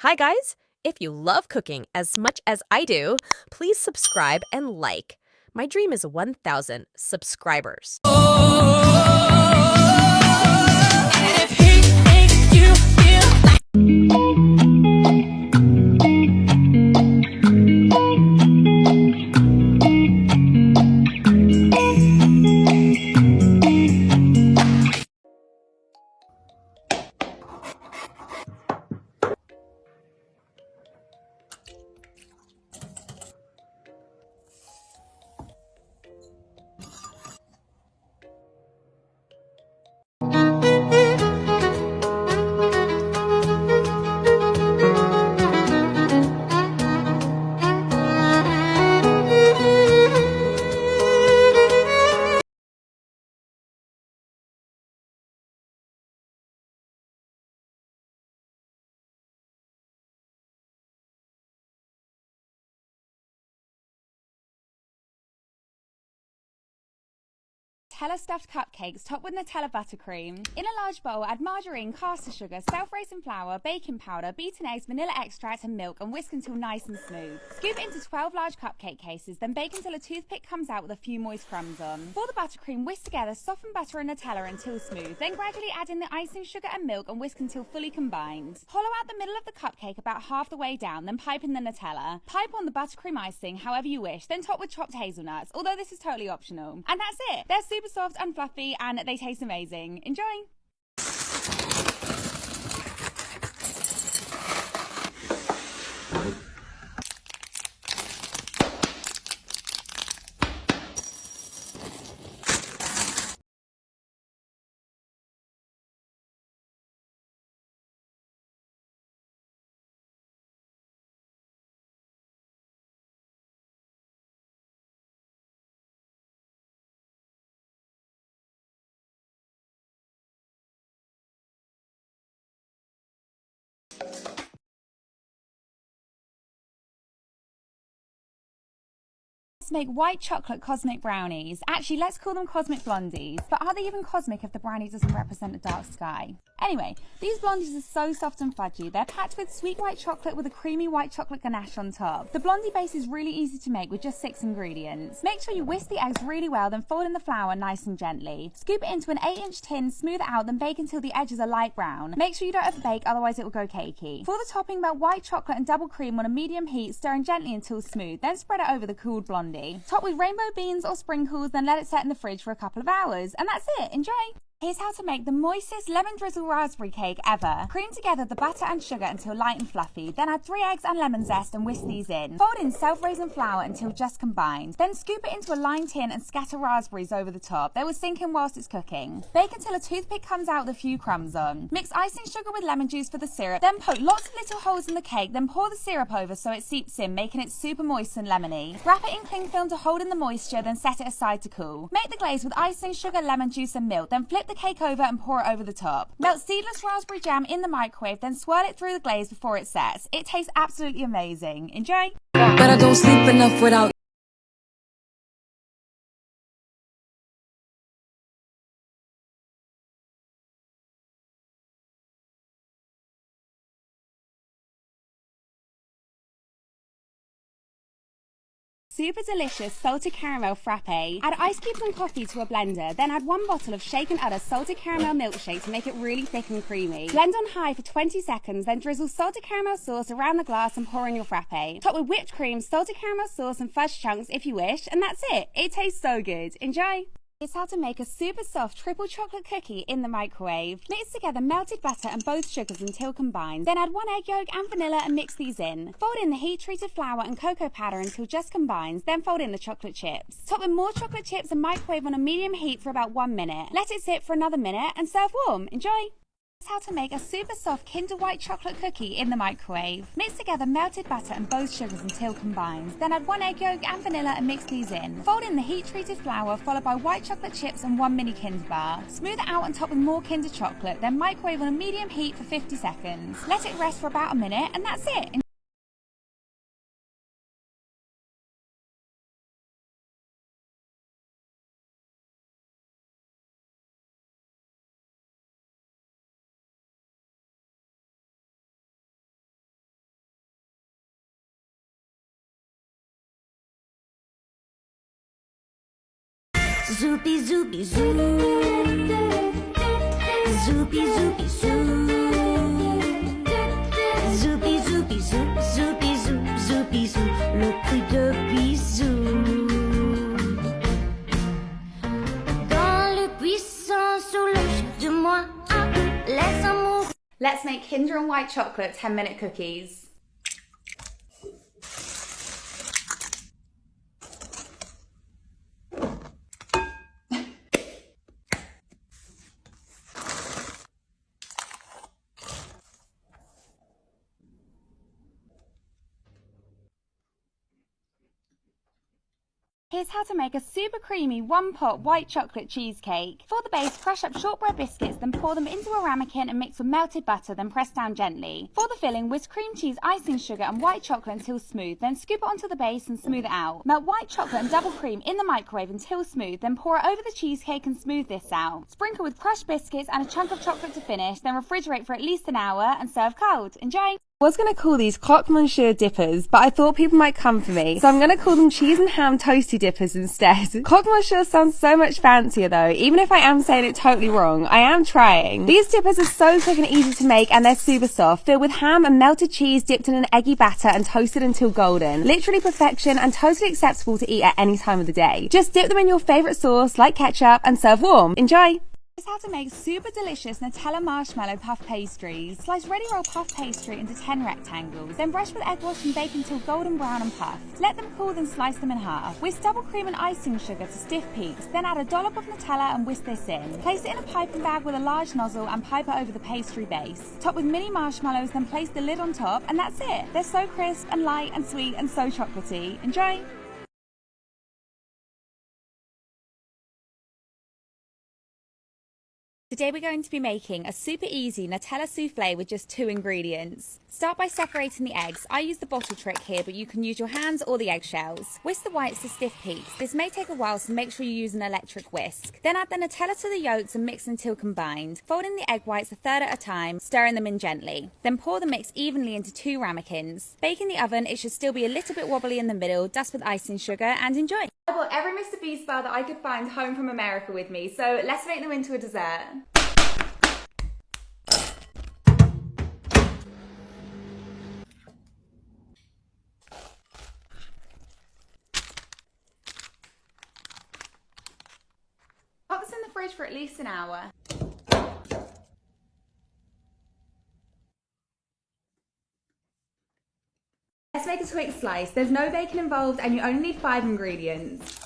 Hi, guys! If you love cooking as much as I do, please subscribe and like. My dream is 1,000 subscribers. Nutella stuffed cupcakes topped with Nutella buttercream. In a large bowl, add margarine, caster sugar, self-raising flour, baking powder, beaten eggs, vanilla extract and milk and whisk until nice and smooth. Scoop into 12 large cupcake cases, then bake until a toothpick comes out with a few moist crumbs on. For the buttercream, whisk together, soften butter and Nutella until smooth, then gradually add in the icing, sugar and milk and whisk until fully combined. Hollow out the middle of the cupcake about half the way down, then pipe in the Nutella. Pipe on the buttercream icing however you wish, then top with chopped hazelnuts, although this is totally optional. And that's it! They're super soft and fluffy and they taste amazing. Enjoy! Let's make white chocolate cosmic brownies. Actually, let's call them cosmic blondies. But are they even cosmic if the brownie doesn't represent a dark sky? Anyway, these blondies are so soft and fudgy. They're packed with sweet white chocolate with a creamy white chocolate ganache on top. The blondie base is really easy to make with just 6 ingredients. Make sure you whisk the eggs really well, then fold in the flour nice and gently. Scoop it into an 8-inch tin, smooth it out, then bake until the edges are light brown. Make sure you don't overbake, otherwise it will go cakey. For the topping, melt white chocolate and double cream on a medium heat, stirring gently until smooth, then spread it over the cooled blondie. Top with rainbow beans or sprinkles, then let it set in the fridge for a couple of hours. And that's it. Enjoy! Here's how to make the moistest lemon drizzle raspberry cake ever. Cream together the butter and sugar until light and fluffy. Then add 3 eggs and lemon zest and whisk these in. Fold in self-raising flour until just combined. Then scoop it into a lined tin and scatter raspberries over the top. They will sink in whilst it's cooking. Bake until a toothpick comes out with a few crumbs on. Mix icing sugar with lemon juice for the syrup. Then poke lots of little holes in the cake. Then pour the syrup over so it seeps in, making it super moist and lemony. Wrap it in cling film to hold in the moisture, then set it aside to cool. Make the glaze with icing, sugar, lemon juice and milk. Then flip the cake over and pour it over the top. Melt seedless raspberry jam in the microwave, then swirl it through the glaze before it sets. It tastes absolutely amazing. Enjoy! But I don't sleep enough without Super delicious salted caramel frappe. Add ice cubes and coffee to a blender, then add 1 bottle of shaken udder salted caramel milkshake to make it really thick and creamy. Blend on high for 20 seconds, then drizzle salted caramel sauce around the glass and pour in your frappe. Top with whipped cream, salted caramel sauce and fudge chunks if you wish, and that's it. It tastes so good. Enjoy! Here's how to make a super soft triple chocolate cookie in the microwave. Mix together melted butter and both sugars until combined. Then add 1 egg yolk and vanilla and mix these in. Fold in the heat-treated flour and cocoa powder until just combined. Then fold in the chocolate chips. Top with more chocolate chips and microwave on a medium heat for about 1 minute. Let it sit for another minute and serve warm. Enjoy! How to make a super soft Kinder white chocolate cookie in the microwave. Mix together melted butter and both sugars until combined. Then add 1 egg yolk and vanilla and mix these in. Fold in the heat-treated flour followed by white chocolate chips and 1 mini Kinder bar. Smooth it out and top with more Kinder chocolate, then microwave on a medium heat for 50 seconds. Let it rest for about a minute and that's it. Zoopy, zoopy, zoo. Zoopy, zoopy, zoo. Zoopy, zoopy, zoop, zoopy, zoop, zoopy, zoo. Le cri de bisou. Dans le buisson, sous le chef de moi, les amours. Let's make Kinder and white chocolate 10-minute cookies. Here's how to make a super creamy one-pot white chocolate cheesecake. For the base, crush up shortbread biscuits, then pour them into a ramekin and mix with melted butter, then press down gently. For the filling, whisk cream cheese, icing sugar and white chocolate until smooth, then scoop it onto the base and smooth it out. Melt white chocolate and double cream in the microwave until smooth, then pour it over the cheesecake and smooth this out. Sprinkle with crushed biscuits and a chunk of chocolate to finish, then refrigerate for at least an hour and serve cold. Enjoy! I was going to call these croque monsieur dippers, but I thought people might come for me, so I'm going to call them cheese and ham toasty dippers instead. Croque monsieur sounds so much fancier though, even if I am saying it totally wrong. I am trying. These dippers are so quick and easy to make, and they're super soft, filled with ham and melted cheese dipped in an eggy batter and toasted until golden. Literally perfection and totally acceptable to eat at any time of the day. Just dip them in your favourite sauce like ketchup and serve warm. Enjoy! Here's how to make super delicious Nutella marshmallow puff pastries. Slice ready roll puff pastry into 10 rectangles, then brush with egg wash and bake until golden brown and puffed. Let them cool, then slice them in half. Whisk double cream and icing sugar to stiff peaks, then add a dollop of Nutella and whisk this in. Place it in a piping bag with a large nozzle and pipe it over the pastry base. Top with mini marshmallows, then place the lid on top, and that's it. They're so crisp and light and sweet and so chocolatey. Enjoy! Today we're going to be making a super easy Nutella souffle with just 2 ingredients. Start by separating the eggs. I use the bottle trick here, but you can use your hands or the eggshells. Whisk the whites to stiff peaks. This may take a while, so make sure you use an electric whisk. Then add the Nutella to the yolks and mix until combined. Fold in the egg whites a third at a time, stirring them in gently. Then pour the mix evenly into 2 ramekins. Bake in the oven. It should still be a little bit wobbly in the middle. Dust with icing sugar and enjoy. I brought every Mr. Beast bar that I could find home from America with me, so let's make them into a dessert. Pop this in the fridge for at least an hour. Let's make a quick slice. There's no bacon involved and you only need 5 ingredients.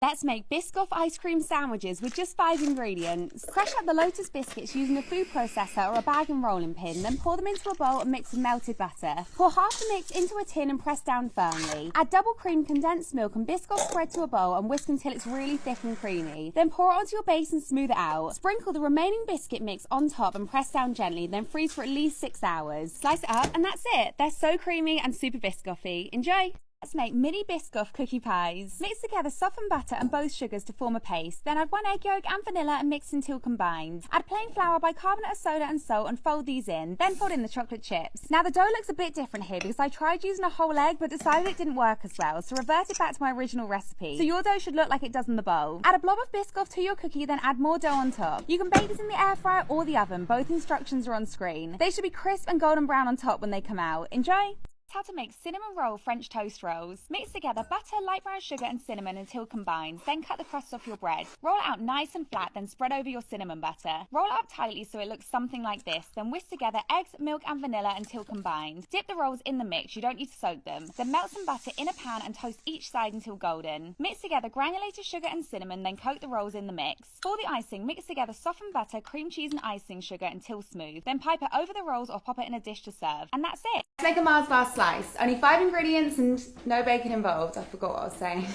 Let's make Biscoff ice cream sandwiches with just 5 ingredients. Crush up the Lotus biscuits using a food processor or a bag and rolling pin, then pour them into a bowl and mix with melted butter. Pour half the mix into a tin and press down firmly. Add double cream, condensed milk and Biscoff spread to a bowl and whisk until it's really thick and creamy. Then pour it onto your base and smooth it out. Sprinkle the remaining biscuit mix on top and press down gently, then freeze for at least 6 hours. Slice it up and that's it. They're so creamy and super Biscoffy. Enjoy! Let's make mini Biscoff cookie pies. Mix together softened butter and both sugars to form a paste. Then add 1 egg yolk and vanilla and mix until combined. Add plain flour, bicarbonate of soda and salt and fold these in. Then fold in the chocolate chips. Now the dough looks a bit different here because I tried using a whole egg but decided it didn't work as well, so reverted back to my original recipe. So your dough should look like it does in the bowl. Add a blob of Biscoff to your cookie, then add more dough on top. You can bake this in the air fryer or the oven. Both instructions are on screen. They should be crisp and golden brown on top when they come out. Enjoy! How to make cinnamon roll French toast rolls. Mix together butter, light brown sugar and cinnamon until combined. Then cut the crust off your bread. Roll it out nice and flat, then spread over your cinnamon butter. Roll it up tightly so it looks something like this. Then whisk together eggs, milk and vanilla until combined. Dip the rolls in the mix. You don't need to soak them. Then melt some butter in a pan and toast each side until golden. Mix together granulated sugar and cinnamon, then coat the rolls in the mix. For the icing, mix together softened butter, cream cheese and icing sugar until smooth. Then pipe it over the rolls or pop it in a dish to serve. And that's it. Let's make a Mars bar slice. Only 5 ingredients and no bacon involved. I forgot what I was saying.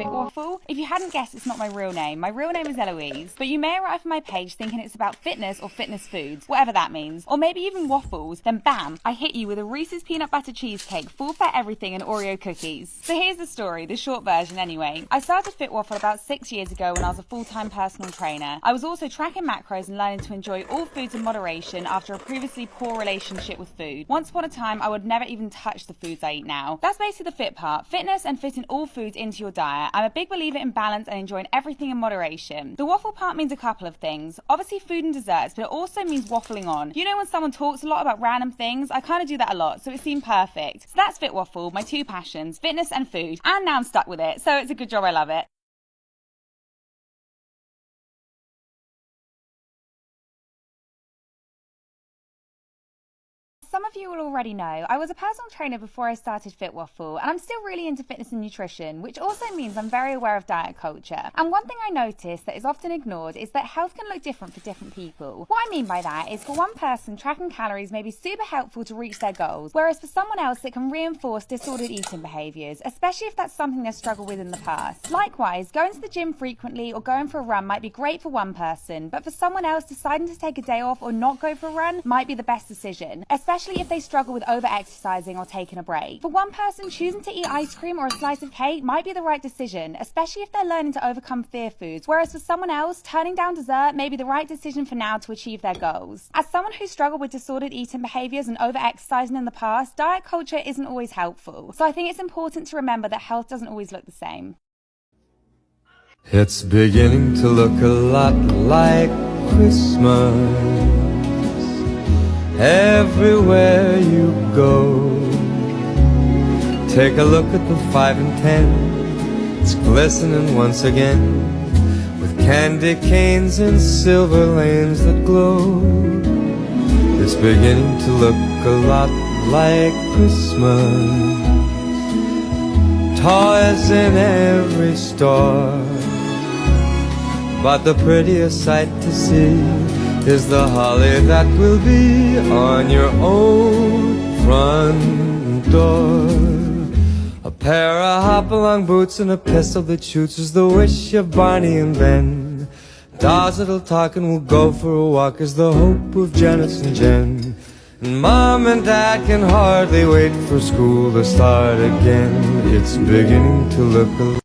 Fit Waffle. If you hadn't guessed, it's not my real name. My real name is Eloise, but you may arrive on my page thinking it's about fitness or fitness foods, whatever that means, or maybe even waffles, then bam, I hit you with a Reese's peanut butter cheesecake, full fat everything and Oreo cookies. So here's the story, the short version anyway. I started Fit Waffle about 6 years ago when I was a full-time personal trainer. I was also tracking macros and learning to enjoy all foods in moderation after a previously poor relationship with food. Once upon a time, I would never even touch the foods I eat now. That's basically the fit part, fitness and fitting all foods into your diet. I'm a big believer in balance and enjoying everything in moderation. The waffle part means a couple of things. Obviously food and desserts, but it also means waffling on. You know when someone talks a lot about random things? I kind of do that a lot, so it seemed perfect. So that's Fit Waffle, my two passions, fitness and food. And now I'm stuck with it, so it's a good job I love it. Some of you will already know, I was a personal trainer before I started Fit Waffle, and I'm still really into fitness and nutrition, which also means I'm very aware of diet culture. And one thing I notice that is often ignored is that health can look different for different people. What I mean by that is for one person, tracking calories may be super helpful to reach their goals, whereas for someone else it can reinforce disordered eating behaviours, especially if that's something they've struggled with in the past. Likewise, going to the gym frequently or going for a run might be great for one person, but for someone else, deciding to take a day off or not go for a run might be the best decision, especially if they struggle with over-exercising or taking a break. For one person, choosing to eat ice cream or a slice of cake might be the right decision, especially if they're learning to overcome fear foods, whereas for someone else, turning down dessert may be the right decision for now to achieve their goals. As someone who struggled with disordered eating behaviours and over-exercising in the past, diet culture isn't always helpful. So I think it's important to remember that health doesn't always look the same. It's beginning to look a lot like Christmas everywhere you go. Take a look at the 5 and 10. It's glistening once again with candy canes and silver lanes that glow. It's beginning to look a lot like Christmas. Toys in every store, but the prettiest sight to see is the holly that will be on your own front door. A pair of hop-along boots and a pistol that shoots is the wish of Barney and Ben. Dolls that'll talk and will go for a walk is the hope of Janice and Jen. And Mom and Dad can hardly wait for school to start again. It's beginning to look a